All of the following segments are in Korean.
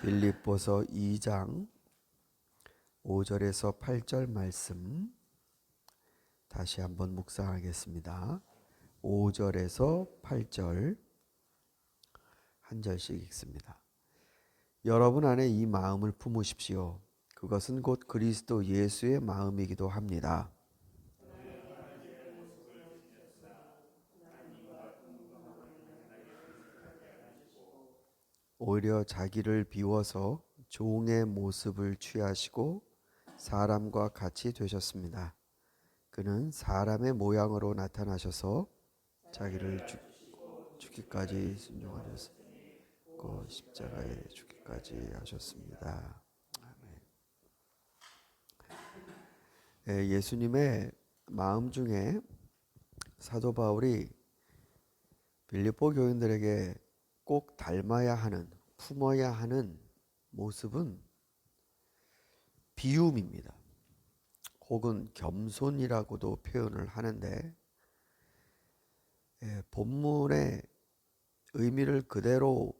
빌립보서 2장 5절에서 8절 말씀 다시 한번 묵상하겠습니다. 5절에서 8절 한 절씩 읽습니다. 여러분 안에 이 마음을 품으십시오. 그것은 곧 그리스도 예수의 마음이기도 합니다. 오히려 자기를 비워서 종의 모습을 취하시고 사람과 같이 되셨습니다. 그는 사람의 모양으로 나타나셔서 자기를 죽기까지 순종하셨고 십자가에 죽기까지 하셨습니다. 아멘. 예수님의 마음 중에 사도 바울이 빌립보 교인들에게 꼭 닮아야 하는, 품어야 하는 모습은 비움입니다. 혹은 겸손이라고도 표현을 하는데, 본문의 의미를 그대로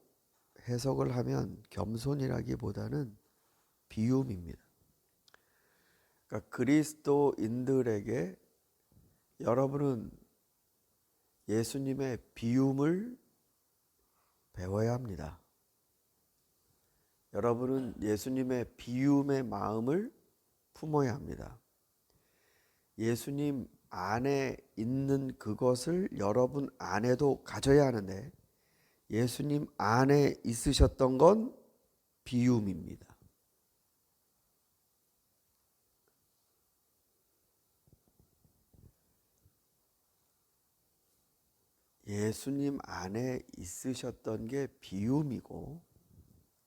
해석을 하면 겸손이라기보다는 비움입니다. 그러니까 그리스도인들에게 여러분은 예수님의 비움을 배워야 합니다. 여러분은 예수님의 비움의 마음을 품어야 합니다. 예수님 안에 있는 그것을 여러분 안에도 가져야 하는데, 예수님 안에 있으셨던 건 비움입니다. 예수님 안에 있으셨던 게 비움이고,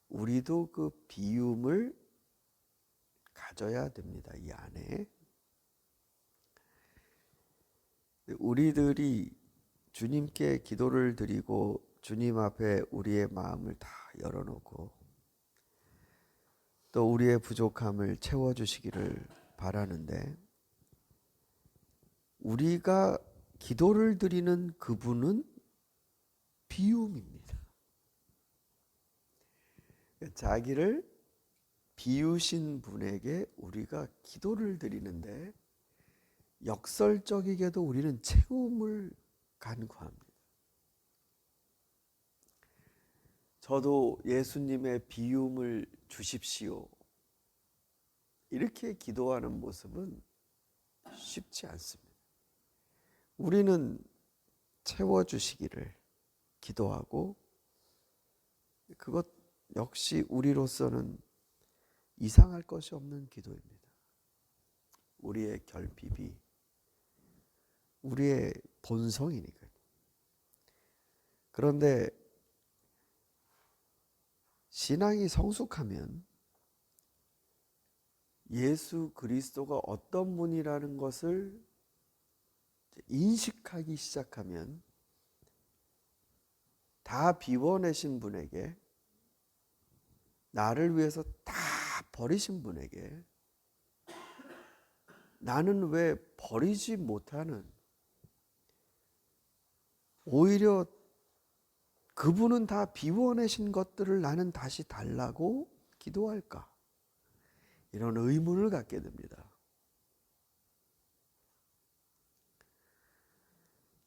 우리도 그 비움을 가져야 됩니다. 이 안에. 우리들이 주님께 기도를 드리고 주님 앞에 우리의 마음을 다 열어놓고 또 우리의 부족함을 채워주시기를 바라는데, 우리가 기도를 드리는 그분은 비움입니다. 자기를 비우신 분에게 우리가 기도를 드리는데, 역설적이게도 우리는 채움을 간구합니다. 저도 예수님의 비움을 주십시오. 이렇게 기도하는 모습은 쉽지 않습니다. 우리는 채워주시기를 기도하고, 그것 역시 우리로서는 이상할 것이 없는 기도입니다. 우리의 결핍이 우리의 본성이니까요. 그런데 신앙이 성숙하면 예수 그리스도가 어떤 분이라는 것을 인식하기 시작하면, 다 비워내신 분에게, 나를 위해서 다 버리신 분에게 나는 왜 버리지 못하는, 오히려 그분은 다 비워내신 것들을 나는 다시 달라고 기도할까? 이런 의문을 갖게 됩니다.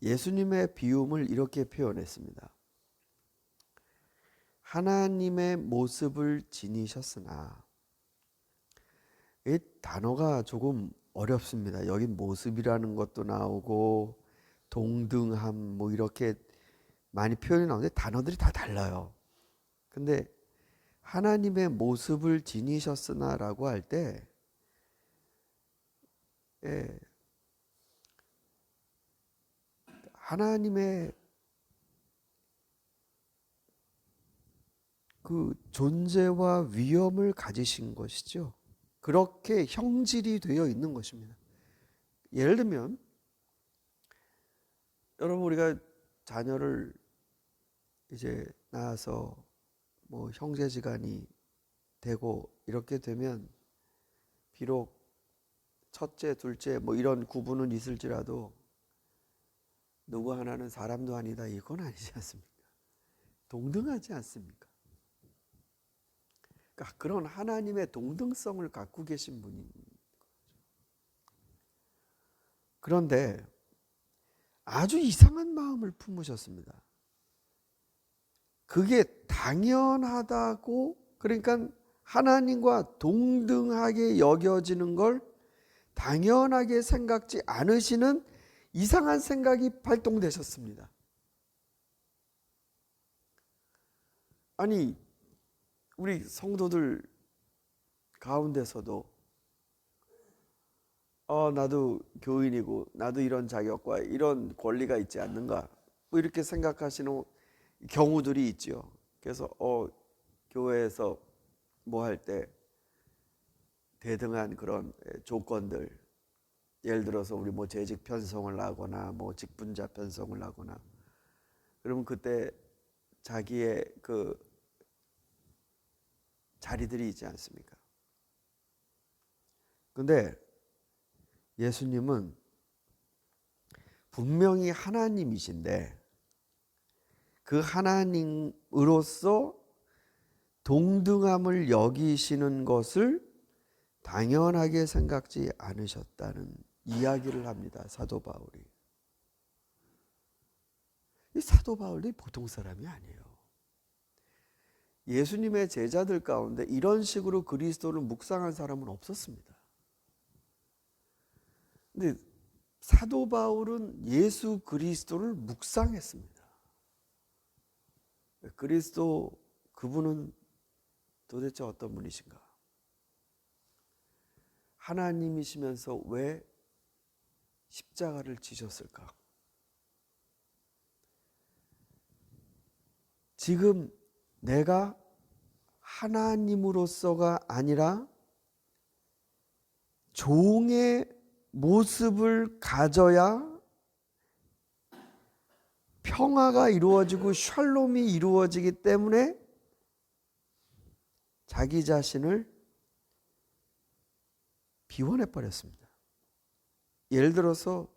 예수님의 비움을 이렇게 표현했습니다. 하나님의 모습을 지니셨으나, 이 단어가 조금 어렵습니다. 여기 모습이라는 것도 나오고 동등함 뭐 이렇게 많이 표현이 나오는데 단어들이 다 달라요. 근데 하나님의 모습을 지니셨으나 라고 할 때, 하나님의 그 존재와 위엄을 가지신 것이죠. 그렇게 형질이 되어 있는 것입니다. 예를 들면, 여러분 우리가 자녀를 이제 낳아서 뭐 형제지간이 되고 이렇게 되면, 비록 첫째, 둘째 뭐 이런 구분은 있을지라도 누구 하나는 사람도 아니다, 이건 아니지 않습니까? 동등하지 않습니까? 그러니까 그런 하나님의 동등성을 갖고 계신 분인 거죠. 그런데 아주 이상한 마음을 품으셨습니다. 그게 당연하다고, 그러니까 하나님과 동등하게 여겨지는 걸 당연하게 생각지 않으시는 이상한 생각이 발동되셨습니다. 아니, 우리 성도들 가운데서도 나도 교인이고 나도 이런 자격과 이런 권리가 있지 않는가, 뭐 이렇게 생각하시는 경우들이 있죠. 그래서 교회에서 뭐 할 때 대등한 그런 조건들, 예를 들어서 우리 뭐 재직 편성을 하거나 뭐 직분자 편성을 하거나, 그러면 그때 자기의 그 자리들이 있지 않습니까? 근데 예수님은 분명히 하나님이신데 그 하나님으로서 동등함을 여기시는 것을 당연하게 생각지 않으셨다는 이야기를 합니다. 사도 바울이. 이 사도 바울이 보통 사람이 아니에요. 예수님의 제자들 가운데 이런 식으로 그리스도를 묵상한 사람은 없었습니다. 근데 사도 바울은 예수 그리스도를 묵상했습니다. 그리스도, 그분은 도대체 어떤 분이신가? 하나님이시면서 왜 십자가를 지셨을까? 지금 내가 하나님으로서가 아니라 종의 모습을 가져야 평화가 이루어지고 샬롬이 이루어지기 때문에 자기 자신을 비워내버렸습니다. 예를 들어서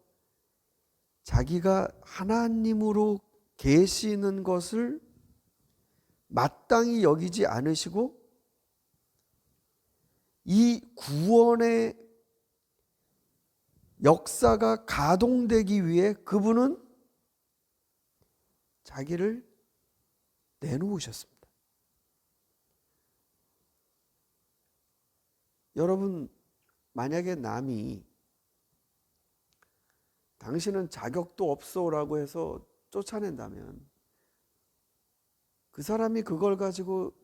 자기가 하나님으로 계시는 것을 마땅히 여기지 않으시고 이 구원의 역사가 가동되기 위해 그분은 자기를 내놓으셨습니다. 여러분, 만약에 남이 당신은 자격도 없어라고 해서 쫓아낸다면 그 사람이 그걸 가지고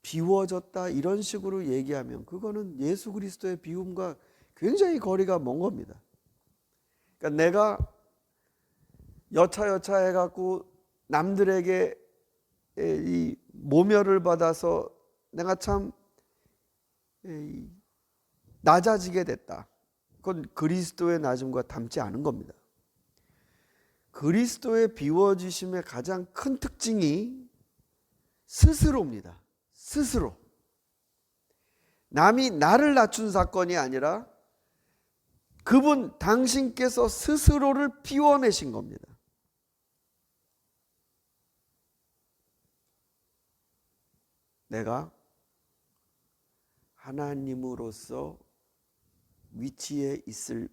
비워졌다 이런 식으로 얘기하면 그거는 예수 그리스도의 비움과 굉장히 거리가 먼 겁니다. 그러니까 내가 여차여차 해갖고 남들에게 이 모멸을 받아서 내가 참 낮아지게 됐다. 그건 그리스도의 낮음과 닮지 않은 겁니다. 그리스도의 비워지심의 가장 큰 특징이 스스로입니다. 스스로. 남이 나를 낮춘 사건이 아니라 그분 당신께서 스스로를 비워내신 겁니다. 내가 하나님으로서 위치에 있을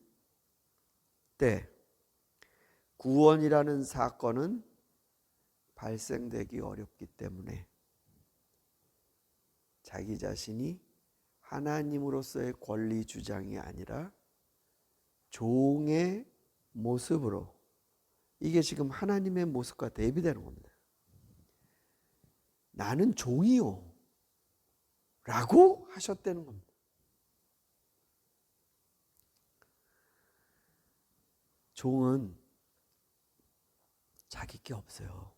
때 구원이라는 사건은 발생되기 어렵기 때문에 자기 자신이 하나님으로서의 권리 주장이 아니라 종의 모습으로, 이게 지금 하나님의 모습과 대비되는 겁니다. 나는 종이요 라고 하셨다는 겁니다. 종은 자기 게 없어요.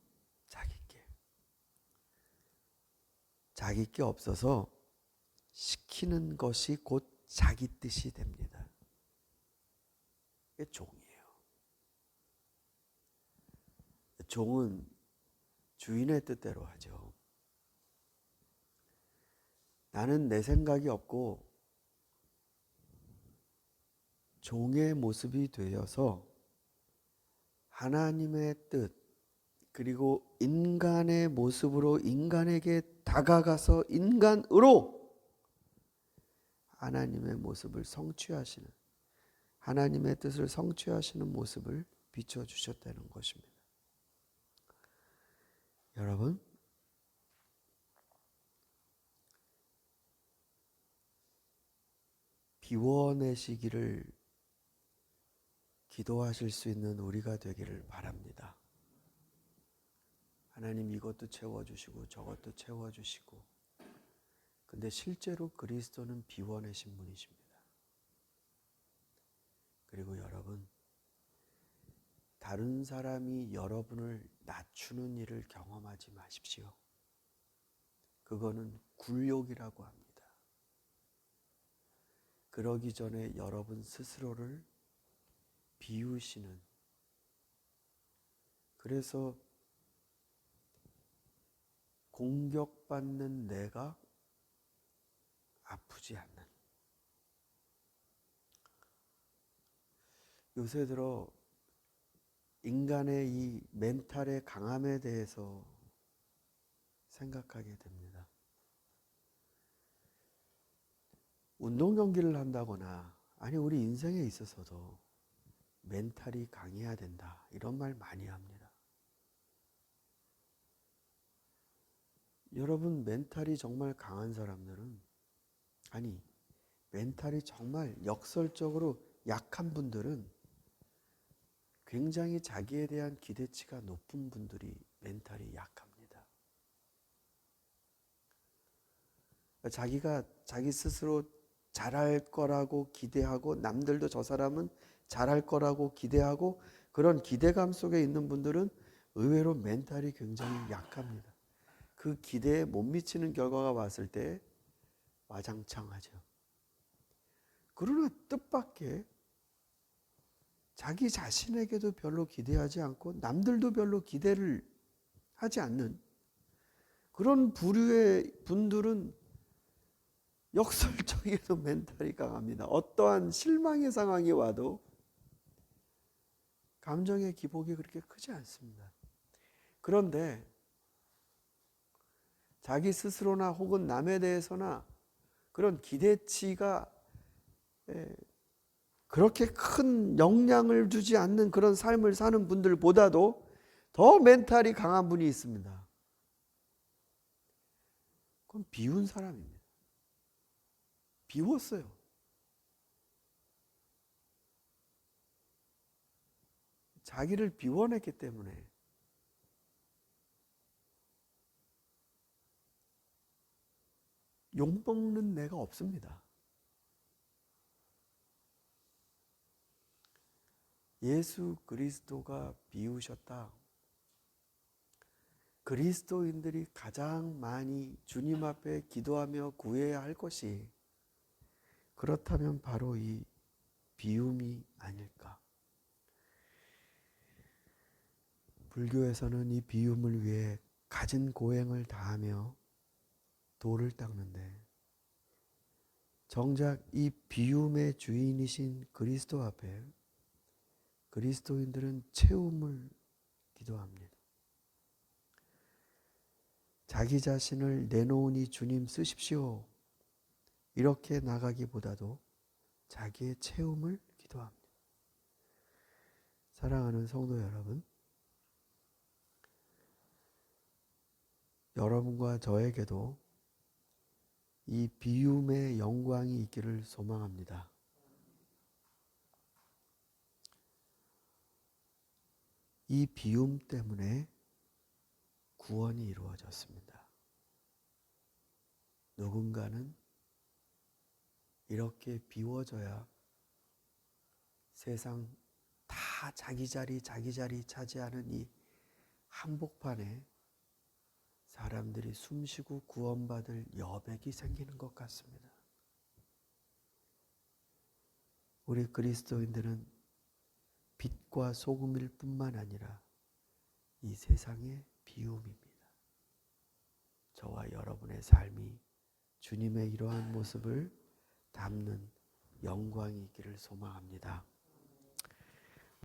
자기 게 없어서 시키는 것이 곧 자기 뜻이 됩니다. 이게 종이에요. 종은 주인의 뜻대로 하죠. 나는 내 생각이 없고 종의 모습이 되어서 하나님의 뜻, 그리고 인간의 모습으로 인간에게 다가가서 인간으로 하나님의 모습을 성취하시는, 하나님의 뜻을 성취하시는 모습을 비춰주셨다는 것입니다. 여러분, 비워내시기를 기도하실 수 있는 우리가 되기를 바랍니다. 하나님 이것도 채워주시고 저것도 채워주시고, 근데 실제로 그리스도는 비워내신 분이십니다. 그리고 여러분, 다른 사람이 여러분을 낮추는 일을 경험하지 마십시오. 그거는 굴욕이라고 합니다. 그러기 전에 여러분 스스로를 비우시는, 그래서 공격받는 내가 아프지 않는, 요새 들어 인간의 이 멘탈의 강함에 대해서 생각하게 됩니다. 운동 경기를 한다거나, 아니 우리 인생에 있어서도 멘탈이 강해야 된다, 이런 말 많이 합니다. 여러분, 멘탈이 정말 강한 사람들은, 아니 멘탈이 정말 역설적으로 약한 분들은 굉장히 자기에 대한 기대치가 높은 분들이 멘탈이 약합니다. 자기가 자기 스스로 잘할 거라고 기대하고, 남들도 저 사람은 잘할 거라고 기대하고, 그런 기대감 속에 있는 분들은 의외로 멘탈이 굉장히 약합니다. 그 기대에 못 미치는 결과가 왔을 때 와장창하죠. 그러나 뜻밖의, 자기 자신에게도 별로 기대하지 않고 남들도 별로 기대를 하지 않는 그런 부류의 분들은 역설적이게도 멘탈이 강합니다. 어떠한 실망의 상황이 와도 감정의 기복이 그렇게 크지 않습니다. 그런데 자기 스스로나 혹은 남에 대해서나 그런 기대치가 그렇게 큰 영향을 주지 않는 그런 삶을 사는 분들보다도 더 멘탈이 강한 분이 있습니다. 그건 비운 사람입니다. 비웠어요. 자기를 비워냈기 때문에 욕먹는 내가 없습니다. 예수 그리스도가 비우셨다. 그리스도인들이 가장 많이 주님 앞에 기도하며 구해야 할 것이, 그렇다면 바로 이 비움이 아닐까. 불교에서는 이 비움을 위해 갖은 고행을 다하며 돌을 닦는데, 정작 이 비움의 주인이신 그리스도 앞에 그리스도인들은 채움을 기도합니다. 자기 자신을 내놓으니 주님 쓰십시오, 이렇게 나가기보다도 자기의 채움을 기도합니다. 사랑하는 성도 여러분, 여러분과 저에게도 이 비움의 영광이 있기를 소망합니다. 이 비움 때문에 구원이 이루어졌습니다. 누군가는 이렇게 비워져야 세상 다 자기 자리 차지하는 이 한복판에 사람들이 숨쉬고 구원받을 여백이 생기는 것 같습니다. 우리 그리스도인들은 빛과 소금일 뿐만 아니라 이 세상의 비움입니다. 저와 여러분의 삶이 주님의 이러한 모습을 담는 영광이 있기를 소망합니다.